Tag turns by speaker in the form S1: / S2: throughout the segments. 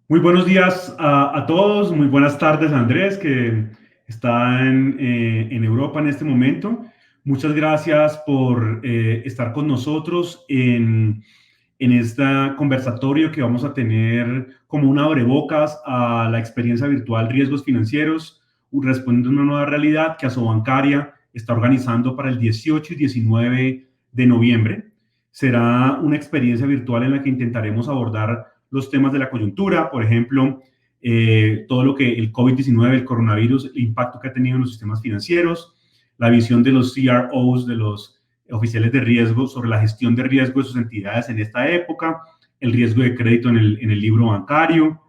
S1: Muy buenos días a todos, muy buenas tardes a Andrés, que está en Europa en este momento. Muchas gracias por estar con nosotros en este conversatorio que vamos a tener como un abrebocas a la experiencia virtual Riesgos Financieros, respondiendo a una nueva realidad que Asobancaria está organizando para el 18 y 19 de noviembre. Será una experiencia virtual en la que intentaremos abordar los temas de la coyuntura, por ejemplo, todo lo que el COVID-19, el coronavirus, el impacto que ha tenido en los sistemas financieros, la visión de los CROs, de los oficiales de riesgo, sobre la gestión de riesgo de sus entidades en esta época, el riesgo de crédito en el libro bancario,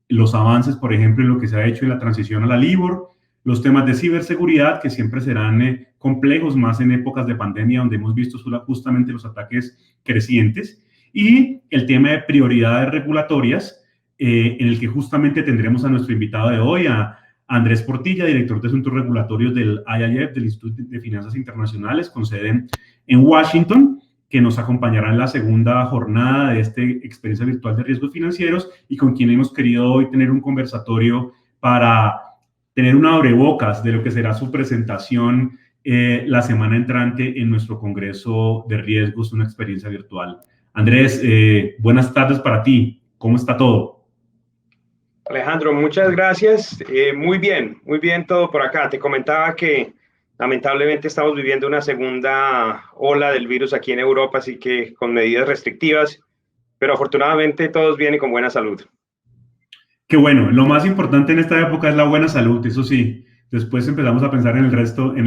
S1: los avances, por ejemplo, en lo que se ha hecho en la transición a la LIBOR, los temas de ciberseguridad, que siempre serán complejos, más en épocas de pandemia, donde hemos visto justamente los ataques crecientes, y el tema de prioridades regulatorias, en el que justamente tendremos a nuestro invitado de hoy, a Andrés Portilla, director de Asuntos Regulatorios del IIF, del Instituto de Finanzas Internacionales, con sede en Washington, que nos acompañará en la segunda jornada de esta experiencia virtual de riesgos financieros y con quien hemos querido hoy tener un conversatorio para tener una abrebocas de lo que será su presentación la semana entrante en nuestro Congreso de Riesgos, una experiencia virtual. Andrés, buenas tardes para ti. ¿Cómo está todo?
S2: Alejandro, muchas gracias. Muy bien todo por acá. Te comentaba que lamentablemente estamos viviendo una segunda ola del virus aquí en Europa, así que con medidas restrictivas, pero afortunadamente todos vienen con buena salud.
S1: Qué bueno, lo más importante en esta época es la buena salud, eso sí. Después empezamos a pensar en el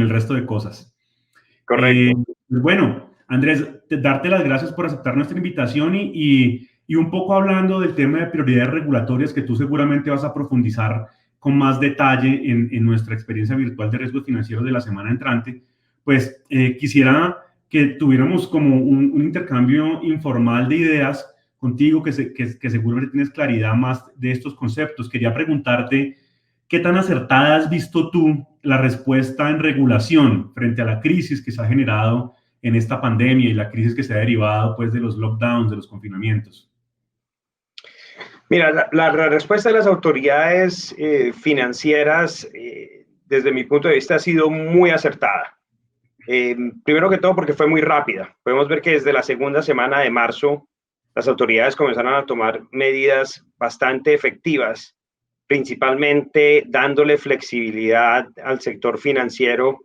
S1: resto de cosas. Eh,
S2: Correcto.
S1: bueno, Andrés, darte las gracias por aceptar nuestra invitación y un poco hablando del tema de prioridades regulatorias que tú seguramente vas a profundizar con más detalle en nuestra experiencia virtual de riesgos financieros de la semana entrante, pues quisiera que tuviéramos como un intercambio informal de ideas contigo, que seguramente tienes claridad más de estos conceptos. Quería preguntarte, ¿qué tan acertada has visto tú la respuesta en regulación frente a la crisis que se ha generado en esta pandemia y la crisis que se ha derivado pues de los lockdowns, de los confinamientos?
S2: Mira, la respuesta de las autoridades financieras, desde mi punto de vista, ha sido muy acertada. Primero que todo porque fue muy rápida. Podemos ver que desde la segunda semana de marzo las autoridades comenzaron a tomar medidas bastante efectivas, principalmente dándole flexibilidad al sector financiero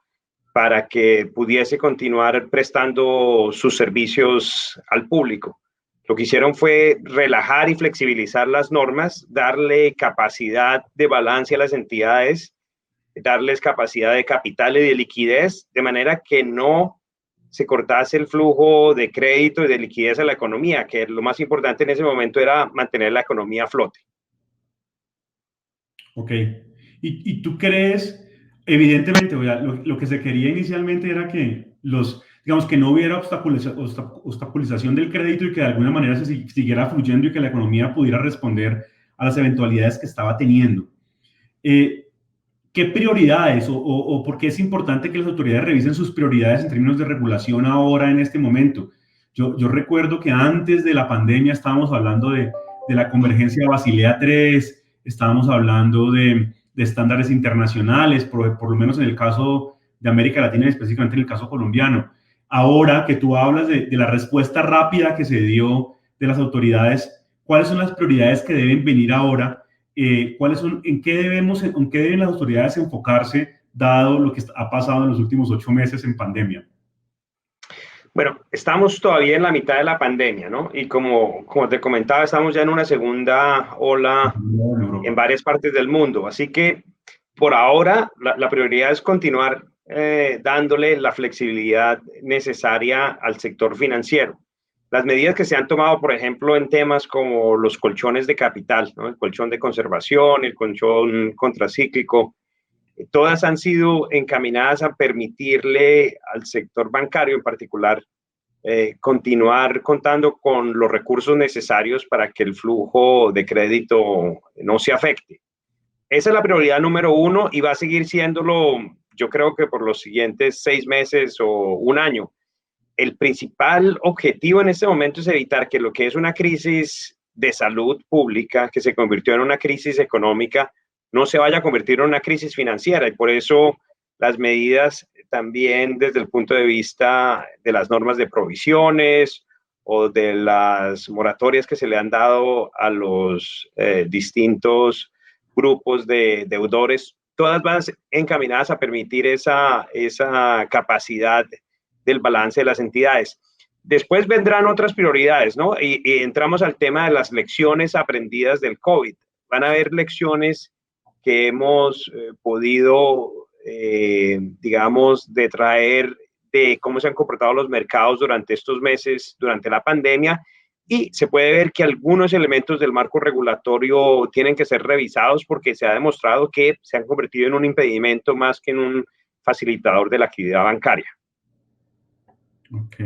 S2: para que pudiese continuar prestando sus servicios al público. Lo que hicieron fue relajar y flexibilizar las normas, darle capacidad de balance a las entidades, darles capacidad de capital y de liquidez, de manera que no se cortase el flujo de crédito y de liquidez a la economía, que lo más importante en ese momento era mantener la economía a flote.
S1: Ok. Y tú crees, evidentemente, lo que se quería inicialmente era que digamos, que no hubiera obstaculización del crédito y que de alguna manera se siguiera fluyendo y que la economía pudiera responder a las eventualidades que estaba teniendo. Eh, ¿Qué prioridades o por qué es importante que las autoridades revisen sus prioridades en términos de regulación ahora en este momento? Yo recuerdo que antes de la pandemia estábamos hablando de la convergencia de Basilea III, estábamos hablando de estándares internacionales, por lo menos en el caso de América Latina y específicamente en el caso colombiano. Ahora que tú hablas de la respuesta rápida que se dio de las autoridades, ¿cuáles son las prioridades que deben venir ahora? ¿Cuáles son, en qué deben las autoridades enfocarse dado lo que ha pasado en los últimos 8 meses en pandemia?
S2: Bueno, estamos todavía en la mitad de la pandemia, ¿no? Y como te comentaba, estamos ya en una segunda ola
S1: En
S2: en
S1: Europa.
S2: varias partes del mundo. Así que por ahora la prioridad es continuar dándole la flexibilidad necesaria al sector financiero. Las medidas que se han tomado, por ejemplo, en temas como los colchones de capital, ¿no? El colchón de conservación, el colchón contracíclico, todas han sido encaminadas a permitirle al sector bancario en particular continuar contando con los recursos necesarios para que el flujo de crédito no se afecte. Esa es la prioridad número uno y va a seguir siéndolo, yo creo que por los siguientes 6 meses o un año. El principal objetivo en este momento es evitar que lo que es una crisis de salud pública que se convirtió en una crisis económica no se vaya a convertir en una crisis financiera, y por eso las medidas también desde el punto de vista de las normas de provisiones o de las moratorias que se le han dado a los distintos grupos de deudores, todas van encaminadas a permitir esa capacidad del balance de las entidades. Después vendrán otras prioridades, ¿no? Y entramos al tema de las lecciones aprendidas del COVID. Van a haber lecciones que hemos podido, digamos, detraer de cómo se han comportado los mercados durante estos meses, durante la pandemia, y se puede ver que algunos elementos del marco regulatorio tienen que ser revisados porque se ha demostrado que se han convertido en un impedimento más que en un facilitador de la actividad bancaria.
S1: Ok.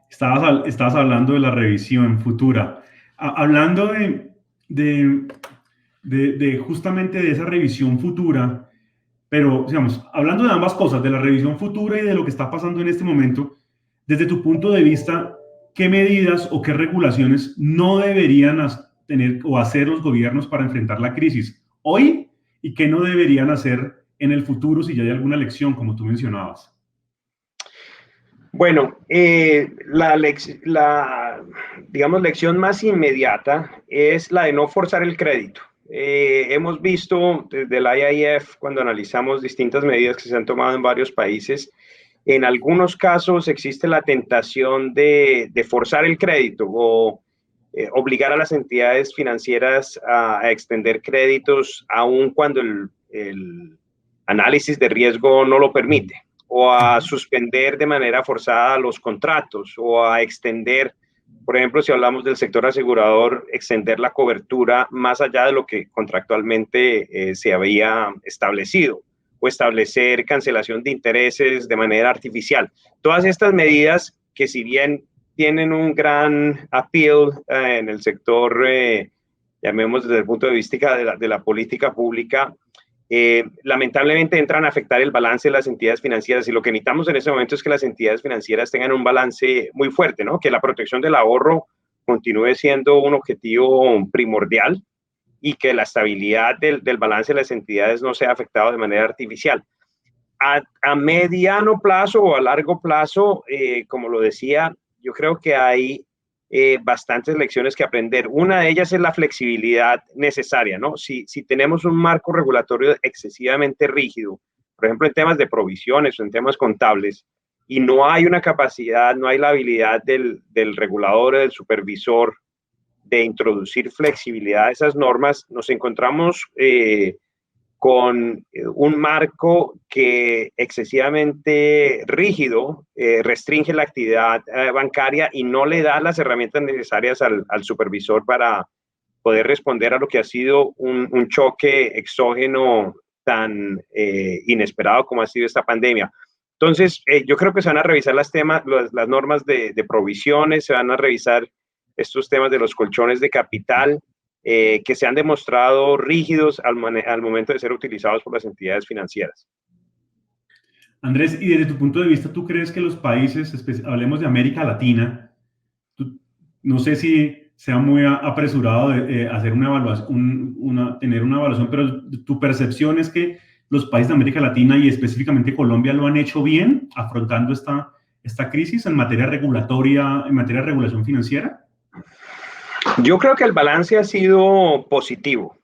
S1: Estabas hablando de la revisión futura. Hablando justamente de esa revisión futura, pero, digamos, hablando de ambas cosas, de la revisión futura y de lo que está pasando en este momento, desde tu punto de vista, ¿qué medidas o qué regulaciones no deberían tener o hacer los gobiernos para enfrentar la crisis hoy y qué no deberían hacer en el futuro si ya hay alguna lección, como tú mencionabas?
S2: Bueno, digamos, lección más inmediata es la de no forzar el crédito. Hemos visto desde el IIF, cuando analizamos distintas medidas que se han tomado en varios países, en algunos casos existe la tentación de forzar el crédito o obligar a las entidades financieras a extender créditos aun cuando el análisis de riesgo no lo permite, o a suspender de manera forzada los contratos, o a extender, por ejemplo, si hablamos del sector asegurador, extender la cobertura más allá de lo que contractualmente se había establecido, o establecer cancelación de intereses de manera artificial. Todas estas medidas que, si bien tienen un gran appeal en el sector, llamemos desde el punto de vista de la política pública, lamentablemente entran a afectar el balance de las entidades financieras, y lo que necesitamos en ese momento es que las entidades financieras tengan un balance muy fuerte, ¿no? Que la protección del ahorro continúe siendo un objetivo primordial y que la estabilidad del balance de las entidades no sea afectado de manera artificial. A mediano plazo o a largo plazo, como lo decía, yo creo que hay bastantes lecciones que aprender. Una de ellas es la flexibilidad necesaria, ¿no? Si tenemos un marco regulatorio excesivamente rígido, por ejemplo, en temas de provisiones o en temas contables, y no hay una capacidad, no hay la habilidad del regulador o del supervisor de introducir flexibilidad a esas normas, nos encontramos con un marco que excesivamente rígido restringe la actividad bancaria y no le da las herramientas necesarias al supervisor para poder responder a lo que ha sido un choque exógeno tan inesperado como ha sido esta pandemia. Entonces, yo creo que se van a revisar las normas de provisiones, se van a revisar estos temas de los colchones de capital, que se han demostrado rígidos al momento de ser utilizados por las entidades financieras.
S1: Andrés, y desde tu punto de vista, ¿tú crees que los países, hablemos de América Latina, no sé si sea muy apresurado de hacer una evaluación, tener una evaluación, pero tu percepción es que los países de América Latina y específicamente Colombia lo han hecho bien afrontando esta crisis en materia regulatoria, en materia de regulación financiera?
S2: Yo creo que el balance ha sido positivo.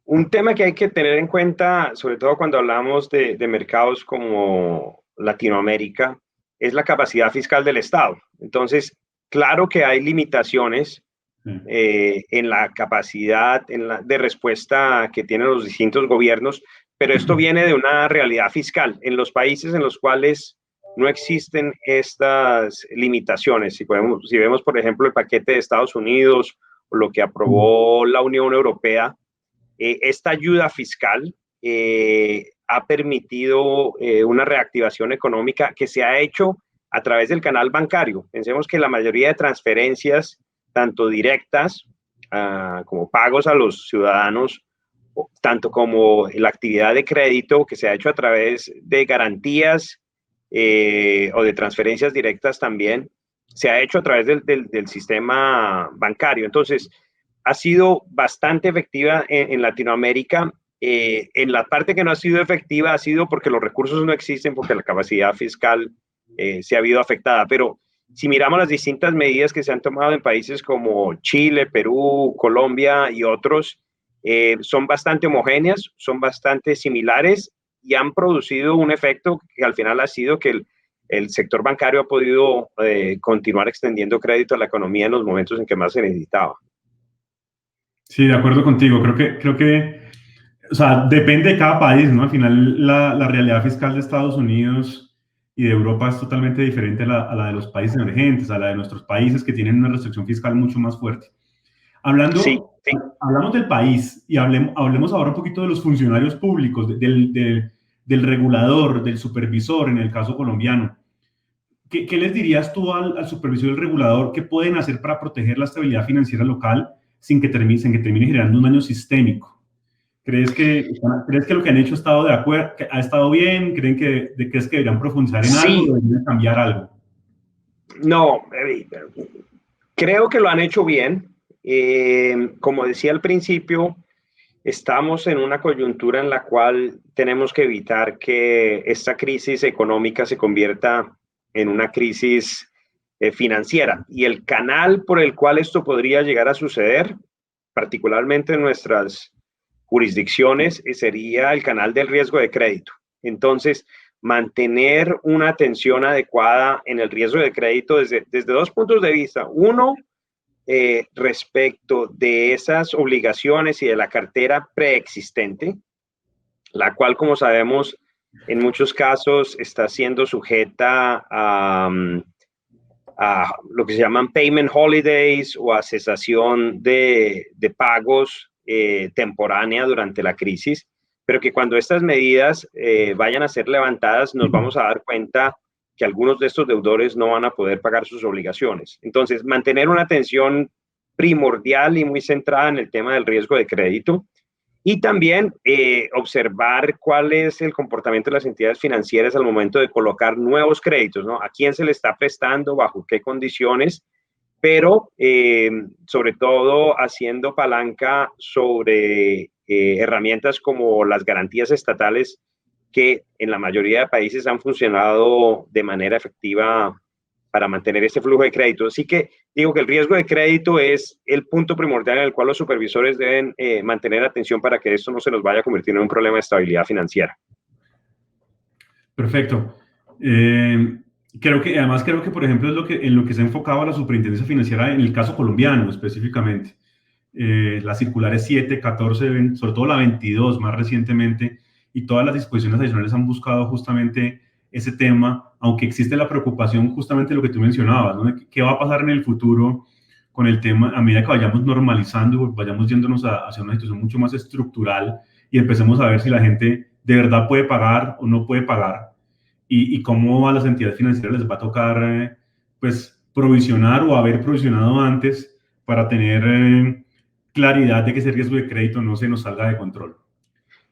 S2: Un tema que hay que tener en cuenta, sobre todo cuando hablamos de mercados como Latinoamérica, es la capacidad fiscal del Estado. Entonces, claro que hay limitaciones en la capacidad de respuesta que tienen los distintos gobiernos, pero esto viene de una realidad fiscal. En los países en los cuales no existen estas limitaciones, si vemos, por ejemplo, el paquete de Estados Unidos o lo que aprobó la Unión Europea, esta ayuda fiscal ha permitido una reactivación económica que se ha hecho a través del canal bancario. Pensemos que la mayoría de transferencias, tanto directas como pagos a los ciudadanos, tanto como la actividad de crédito que se ha hecho a través de garantías o de transferencias directas también, se ha hecho a través del sistema bancario. Entonces, ha sido bastante efectiva en Latinoamérica. En la parte que no ha sido efectiva ha sido porque los recursos no existen, porque la capacidad fiscal se ha habido afectada. Pero si miramos las distintas medidas que se han tomado en países como Chile, Perú, Colombia y otros, son bastante homogéneas, son bastante similares y han producido un efecto que al final ha sido que el sector bancario ha podido continuar extendiendo crédito a la economía en los momentos en que más se necesitaba.
S1: Sí, de acuerdo contigo. Creo que, o sea, depende de cada país, ¿no? Al final, la realidad fiscal de Estados Unidos y de Europa es totalmente diferente a la de los países emergentes, a la de nuestros países que tienen una restricción fiscal mucho más fuerte.
S2: Sí, sí.
S1: Hablamos del país y hablemos ahora un poquito de los funcionarios públicos, del regulador, del supervisor, en el caso colombiano. ¿Qué les dirías tú al supervisor y al regulador que pueden hacer para proteger la estabilidad financiera local sin que termine generando un daño sistémico? ¿Crees que lo que han hecho ha estado bien? ¿Crees que deberían profundizar en algo
S2: Sí,
S1: o deberían cambiar algo?
S2: no, creo que lo han hecho bien. Como decía al principio, estamos en una coyuntura en la cual tenemos que evitar que esta crisis económica se convierta en una crisis financiera. Y el canal por el cual esto podría llegar a suceder, particularmente en nuestras jurisdicciones, sería el canal del riesgo de crédito. Entonces, mantener una atención adecuada en el riesgo de crédito desde dos puntos de vista. Uno, respecto de esas obligaciones y de la cartera preexistente, la cual, como sabemos, en muchos casos está siendo sujeta a lo que se llaman payment holidays o a cesación de pagos temporánea durante la crisis, pero que cuando estas medidas vayan a ser levantadas nos vamos a dar cuenta que algunos de estos deudores no van a poder pagar sus obligaciones. Entonces, mantener una atención primordial y muy centrada en el tema del riesgo de crédito y también observar cuál es el comportamiento de las entidades financieras al momento de colocar nuevos créditos, ¿no? A quién se le está prestando, bajo qué condiciones, pero sobre todo haciendo palanca sobre herramientas como las garantías estatales que en la mayoría de países han funcionado de manera efectiva para mantener este flujo de crédito. Así que digo que el riesgo de crédito es el punto primordial en el cual los supervisores deben mantener atención para que esto no se nos vaya a convertir en un problema de estabilidad financiera.
S1: Perfecto. Creo que, por ejemplo, es en lo que se ha enfocado la superintendencia financiera en el caso colombiano específicamente. Las circulares 7, 14, 20, sobre todo la 22 más recientemente, y todas las disposiciones adicionales han buscado justamente ese tema, aunque existe la preocupación justamente de lo que tú mencionabas, ¿no? ¿Qué va a pasar en el futuro con el tema a medida que vayamos normalizando, vayamos yéndonos hacia una situación mucho más estructural y empecemos a ver si la gente de verdad puede pagar o no puede pagar? Y cómo a las entidades financieras les va a tocar pues provisionar o haber provisionado antes para tener claridad de que ese riesgo de crédito no se nos salga de control.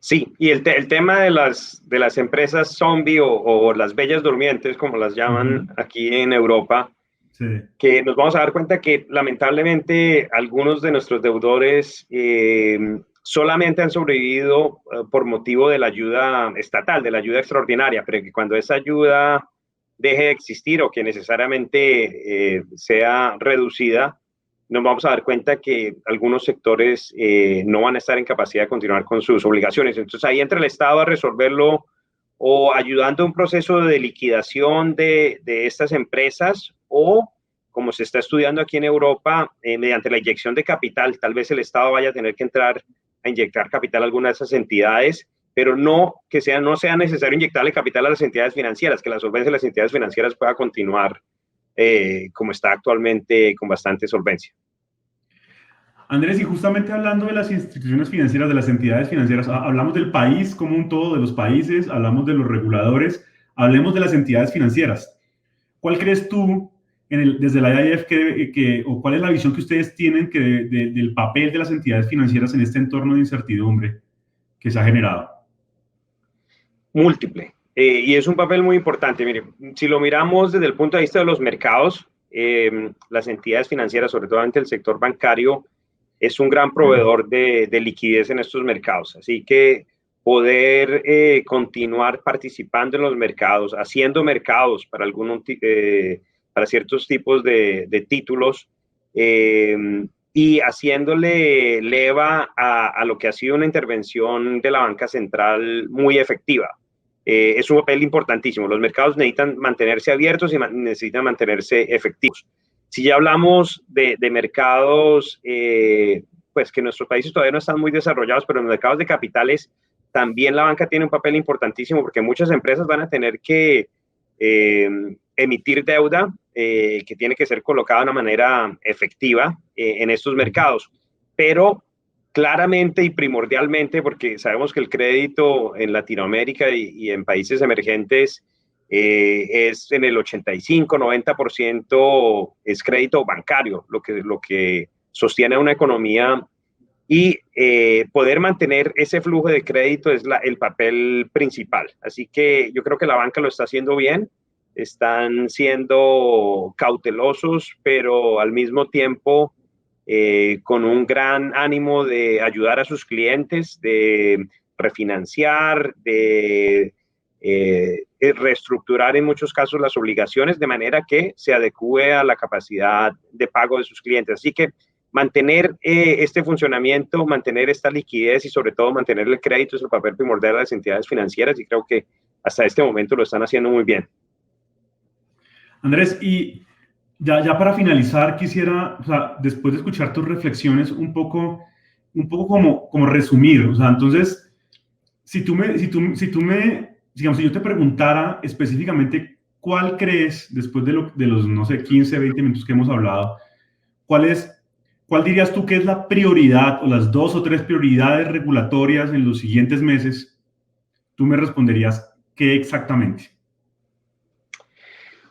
S2: Sí, y el tema de las empresas zombie o las bellas durmientes, como las llaman aquí en Europa,
S1: sí,
S2: que nos vamos a dar cuenta que lamentablemente algunos de nuestros deudores solamente han sobrevivido por motivo de la ayuda estatal, de la ayuda extraordinaria, pero que cuando esa ayuda deje de existir o que necesariamente sea reducida, nos vamos a dar cuenta que algunos sectores no van a estar en capacidad de continuar con sus obligaciones. Entonces ahí entra el Estado a resolverlo o ayudando a un proceso de liquidación de estas empresas o, como se está estudiando aquí en Europa, mediante la inyección de capital. Tal vez el Estado vaya a tener que entrar a inyectar capital a algunas de esas entidades, pero no sea necesario inyectarle capital a las entidades financieras, que la solvencia de las entidades financieras pueda continuar como está actualmente, con bastante solvencia.
S1: Andrés, y justamente hablando de las instituciones financieras, de las entidades financieras, hablamos del país como un todo, de los países, hablamos de los reguladores, hablemos de las entidades financieras. ¿Cuál crees tú, desde la IAF, o cuál es la visión que ustedes tienen del papel de las entidades financieras en este entorno de incertidumbre que se ha generado?
S2: Múltiple. Y es un papel muy importante. Mire, si lo miramos desde el punto de vista de los mercados, las entidades financieras, sobre todo ante el sector bancario, es un gran proveedor de liquidez en estos mercados. Así que poder continuar participando en los mercados, haciendo mercados para, para ciertos tipos de títulos y haciéndole leva a lo que ha sido una intervención de la banca central muy efectiva. Es un papel importantísimo. Los mercados necesitan mantenerse abiertos y necesitan mantenerse efectivos. Si ya hablamos de mercados, pues que en nuestros países todavía no están muy desarrollados, pero en los mercados de capitales también la banca tiene un papel importantísimo porque muchas empresas van a tener que emitir deuda que tiene que ser colocada de una manera efectiva en estos mercados. Pero claramente y primordialmente, porque sabemos que el crédito en Latinoamérica y en países emergentes es en el 85-90% es crédito bancario, lo que sostiene una economía, y poder mantener ese flujo de crédito es el papel principal. Así que yo creo que la banca lo está haciendo bien, están siendo cautelosos, pero al mismo tiempo con un gran ánimo de ayudar a sus clientes, de refinanciar, de reestructurar en muchos casos las obligaciones de manera que se adecue a la capacidad de pago de sus clientes. Así que mantener este funcionamiento, mantener esta liquidez y sobre todo mantener el crédito es el papel primordial de las entidades financieras, y creo que hasta este momento lo están haciendo muy bien.
S1: Andrés, y ya para finalizar, quisiera, o sea, después de escuchar tus reflexiones, un poco como resumir. O sea, entonces, digamos, si yo te preguntara específicamente cuál crees, después de los, no sé, 15, 20 minutos que hemos hablado, ¿cuál dirías tú que es la prioridad o las 2 o 3 prioridades regulatorias en los siguientes meses? Tú me responderías, ¿qué exactamente?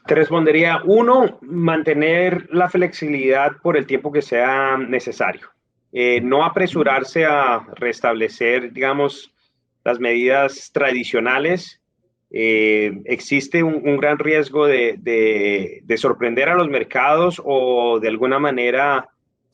S2: Te respondería, uno, mantener la flexibilidad por el tiempo que sea necesario. No apresurarse a restablecer, digamos, las medidas tradicionales. Existe un gran riesgo de sorprender a los mercados o de alguna manera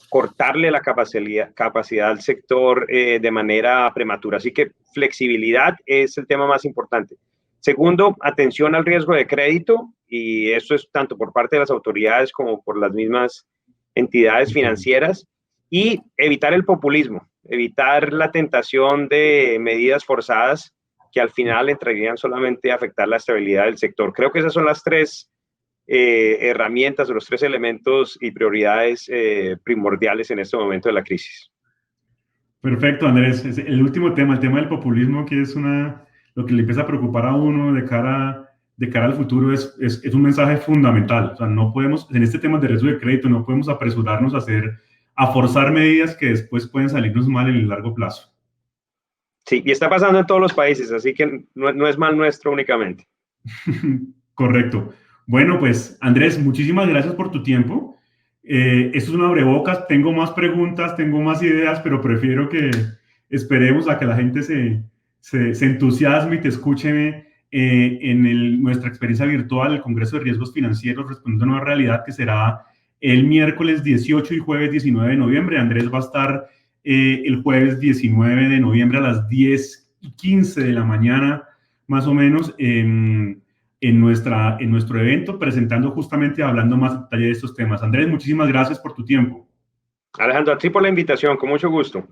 S2: cortarle la capacidad al sector de manera prematura. Así que flexibilidad es el tema más importante. Segundo, atención al riesgo de crédito, y eso es tanto por parte de las autoridades como por las mismas entidades financieras, y evitar el populismo, evitar la tentación de medidas forzadas que al final entrarían solamente a afectar la estabilidad del sector. Creo que esas son las 3 herramientas o los 3 elementos y prioridades primordiales en este momento de la crisis.
S1: Perfecto, Andrés. El último tema, el tema del populismo, que es lo que le empieza a preocupar a uno de cara al futuro, es un mensaje fundamental. O sea, no podemos, en este tema de riesgo de crédito, no podemos apresurarnos a forzar medidas que después pueden salirnos mal en el largo plazo.
S2: Sí, y está pasando en todos los países, así que no es mal nuestro únicamente.
S1: Correcto. Bueno, pues Andrés, muchísimas gracias por tu tiempo. Esto es un abrebocas, tengo más preguntas, tengo más ideas, pero prefiero que esperemos a que la gente se entusiasme y te escuche en nuestra experiencia virtual, el Congreso de Riesgos Financieros Respondiendo a una Nueva Realidad, que será el miércoles 18 y jueves 19 de noviembre. Andrés va a estar el jueves 19 de noviembre a las 10:15 de la mañana, más o menos, en nuestro evento, presentando justamente, hablando más en detalle de estos temas. Andrés, muchísimas gracias por tu tiempo.
S2: Alejandro, a ti por la invitación, con mucho gusto.